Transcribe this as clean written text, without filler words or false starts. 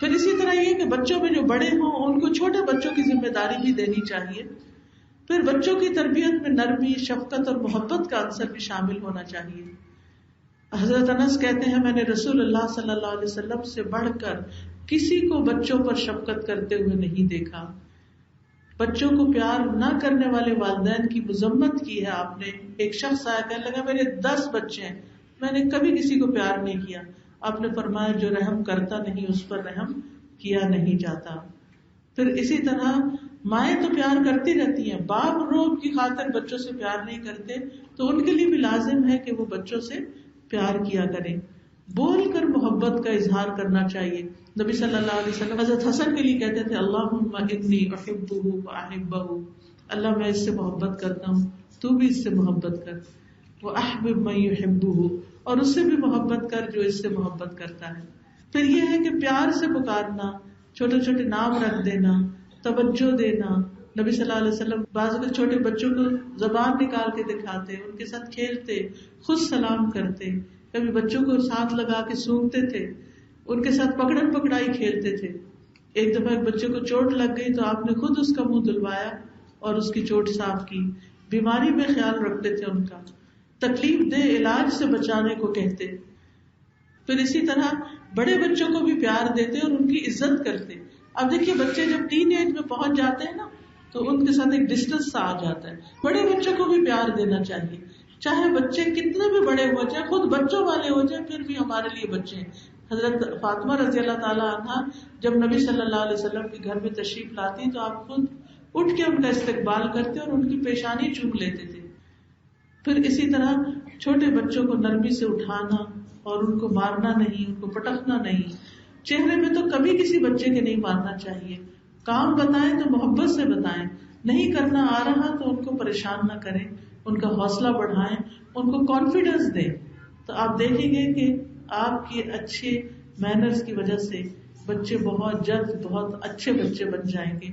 پھر اسی طرح یہ کہ بچوں میں جو بڑے ہوں ان کو چھوٹے بچوں کی ذمہ داری بھی دینی چاہیے. پھر بچوں کی تربیت میں نرمی، شفقت اور محبت کا عنصر بھی شامل ہونا چاہیے. حضرت انس کہتے ہیں میں نے رسول اللہ صلی اللہ علیہ وسلم سے بڑھ کر کسی کو بچوں پر شفقت کرتے ہوئے نہیں دیکھا. بچوں کو پیار نہ کرنے والے والدین کی مذمت کی ہے آپ نے. ایک شخص آیا کہنے لگا میرے 10 بچے ہیں، میں نے کبھی کسی کو پیار نہیں کیا. آپ نے فرمایا جو رحم کرتا نہیں اس پر رحم کیا نہیں جاتا. پھر اسی طرح مائیں تو پیار کرتی رہتی ہیں، باپ روب کی خاطر بچوں سے پیار نہیں کرتے تو ان کے لیے بھی لازم ہے کہ وہ بچوں سے پیار کیا کریں. بول کر محبت کا اظہار کرنا چاہیے. نبی صلی اللہ علیہ وسلم حضرت حسن کے لیے کہتے تھے اللہم انی احبہ واحبہ، اللہ میں اس سے محبت کرتا ہوں تو بھی اس سے محبت کر. واحبب من یحبہ، اور اس سے بھی محبت کر جو اس سے محبت کرتا ہے. پھر یہ ہے کہ پیار سے پکارنا، چھوٹے چھوٹے نام رکھ دینا، توجہ دینا. نبی صلی اللہ علیہ وسلم بعض اوقات چھوٹے بچوں کو زبان نکال کے دکھاتے، ان کے ساتھ کھیلتے، خود سلام کرتے، کبھی بچوں کو ساتھ لگا کے سونگتے تھے، ان کے ساتھ پکڑن پکڑائی کھیلتے تھے. ایک دفعہ ایک بچے کو چوٹ لگ گئی تو آپ نے خود اس کا منہ دھلوایا اور اس کی چوٹ صاف کی. بیماری میں خیال رکھتے تھے ان کا، تکلیف دہ علاج سے بچانے کو کہتے. پھر اسی طرح بڑے بچوں کو بھی پیار دیتے اور ان کی عزت کرتے. اب دیکھیے بچے جب ٹین ایج میں پہنچ جاتے ہیں نا تو ان کے ساتھ ایک ڈسٹینس سا آ جاتا ہے. بڑے بچوں کو بھی پیار دینا چاہیے، چاہے بچے کتنے بھی بڑے ہو جائیں، خود بچوں والے ہو جائیں پھر بھی ہمارے لیے بچے ہیں. حضرت فاطمہ رضی اللہ تعالیٰ عنہا جب نبی صلی اللہ علیہ وسلم کے گھر میں تشریف لاتی تو آپ خود اٹھ کے ان کا استقبال کرتے اور ان کی پیشانی چوم لیتے تھے. پھر اسی طرح چھوٹے بچوں کو نرمی سے اٹھانا اور ان کو مارنا نہیں، ان کو پٹکنا نہیں. چہرے میں تو کبھی کسی بچے کے نہیں مارنا چاہیے. کام بتائیں تو محبت سے بتائیں، نہیں کرنا آ رہا تو ان کو پریشان نہ کریں، ان کا حوصلہ بڑھائیں، ان کو کانفیڈنس دیں. تو آپ دیکھیں گے کہ آپ کے اچھے مینرز کی وجہ سے بچے بہت جلد بہت اچھے بچے بن جائیں گے